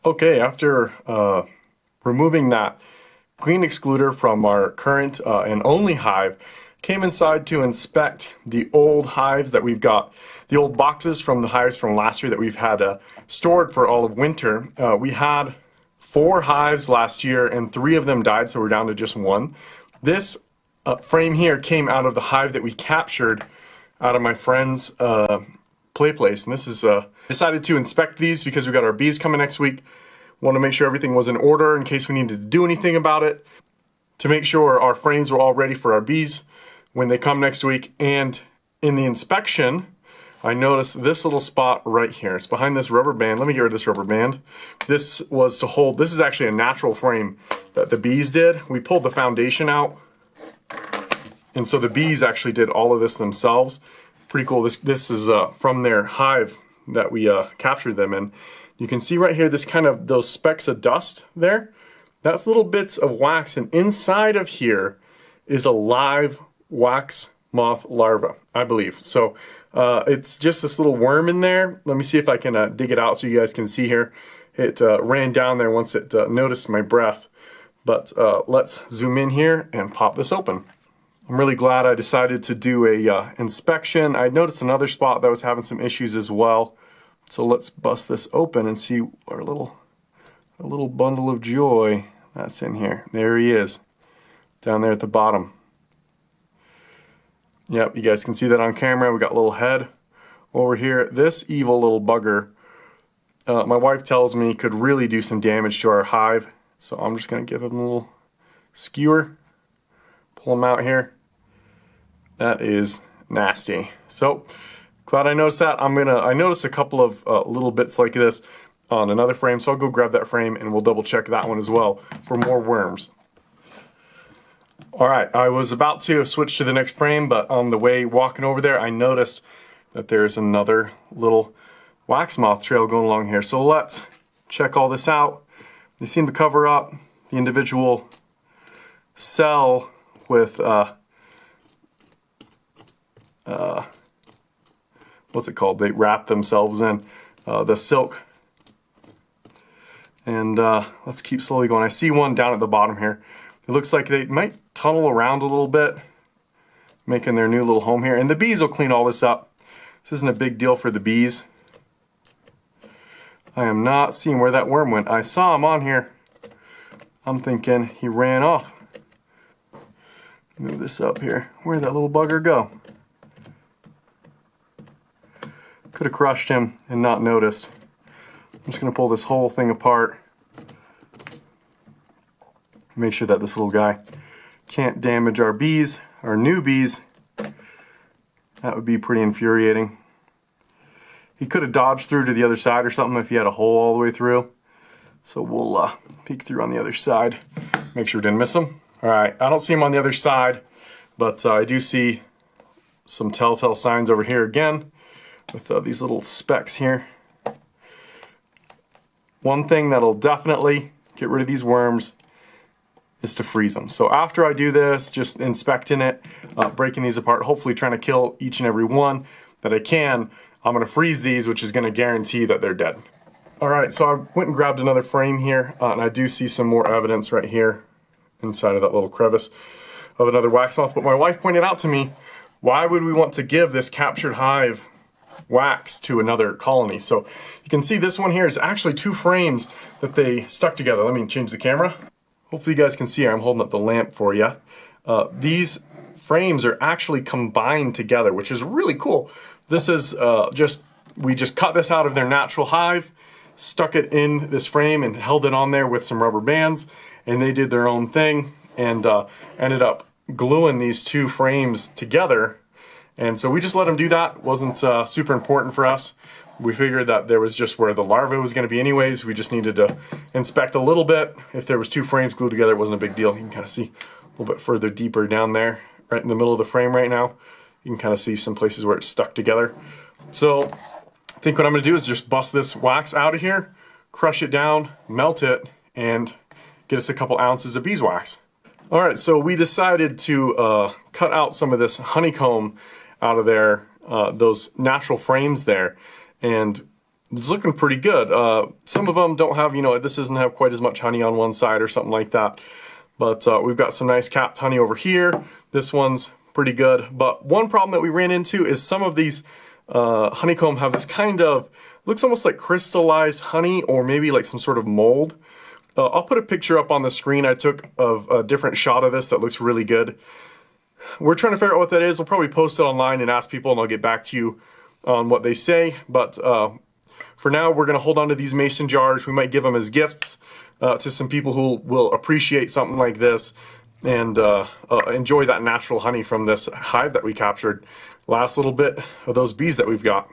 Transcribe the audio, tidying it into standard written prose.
Okay, after removing that clean excluder from our current and only hive, came inside to inspect the old hives that we've got, the old boxes from the hives from last year that we've had stored for all of winter. We had 4 hives last year and 3 of them died, so we're down to just 1. This frame here came out of the hive that we captured out of my friend's play place, and this is decided to inspect these because we got our bees coming next week. Want to make sure everything was in order in case we needed to do anything about it, to make sure our frames were all ready for our bees when they come next week. And in the inspection, I noticed this little spot right here. It's behind this rubber band. Let me get rid of this rubber band. This was to hold, this is actually a natural frame that the bees did. We pulled the foundation out, and so the bees actually did all of this themselves. Pretty cool. This is from their hive that we captured them in. You can see right here, this kind of, those specks of dust there, that's little bits of wax, and inside of here is a live wax moth larva, I believe. So it's just this little worm in there. Let me see if I can dig it out so you guys can see here. It ran down there once it noticed my breath. But let's zoom in here and pop this open. I'm really glad I decided to do a inspection. I noticed another spot that was having some issues as well. So let's bust this open and see our little bundle of joy that's in here. There he is, down there at the bottom. Yep, you guys can see that on camera. We got a little head over here. This evil little bugger, my wife tells me, could really do some damage to our hive. So I'm just gonna give him a little skewer, pull him out here. That is nasty. So glad I noticed that. I noticed a couple of little bits like this on another frame, so I'll go grab that frame and we'll double check that one as well for more worms. All right, I was about to switch to the next frame, but on the way walking over there, I noticed that there's another little wax moth trail going along here. So let's check all this out. They seem to cover up the individual cell with what's it called? They wrap themselves in the silk. And let's keep slowly going. I see one down at the bottom here. It looks like they might tunnel around a little bit, making their new little home here. And the bees will clean all this up. This isn't a big deal for the bees. I am not seeing where that worm went. I saw him on here. I'm thinking he ran off. Move this up here. Where'd that little bugger go? Could have crushed him and not noticed. I'm just going to pull this whole thing apart. Make sure that this little guy can't damage our bees, our new bees. That would be pretty infuriating. He could have dodged through to the other side or something if he had a hole all the way through. So we'll peek through on the other side. Make sure we didn't miss him. All right, I don't see him on the other side, but I do see some telltale signs over here again with these little specks here. One thing that'll definitely get rid of these worms is to freeze them. So after I do this, just inspecting it, breaking these apart, hopefully trying to kill each and every one that I can, I'm gonna freeze these, which is gonna guarantee that they're dead. All right, so I went and grabbed another frame here, and I do see some more evidence right here inside of that little crevice of another wax moth. But my wife pointed out to me, why would we want to give this captured hive wax to another colony? So you can see this one here is actually 2 frames that they stuck together. Let me change the camera. Hopefully you guys can see here. I'm holding up the lamp for you. These frames are actually combined together, which is really cool. This is we just cut this out of their natural hive, stuck it in this frame and held it on there with some rubber bands, and they did their own thing and ended up gluing these 2 frames together. And so we just let them do that. It wasn't super important for us. We figured that there was just where the larva was going to be anyways. We just needed to inspect a little bit. If there was 2 frames glued together, it wasn't a big deal. You can kind of see a little bit further deeper down there, right in the middle of the frame right now. You can kind of see some places where it's stuck together. So I think what I'm going to do is just bust this wax out of here, crush it down, melt it, and get us a couple ounces of beeswax. All right, so we decided to cut out some of this honeycomb out of there, those natural frames there. And it's looking pretty good. Some of them don't have, this doesn't have quite as much honey on one side or something like that. But we've got some nice capped honey over here. This one's pretty good. But one problem that we ran into is some of these honeycomb have this kind of, looks almost like crystallized honey or maybe like some sort of mold. I'll put a picture up on the screen I took of a different shot of this that looks really good. We're trying to figure out what that is. We'll probably post it online and ask people, and I'll get back to you on what they say. But for now, we're going to hold on to these mason jars. We might give them as gifts to some people who will appreciate something like this and enjoy that natural honey from this hive that we captured. Last little bit of those bees that we've got.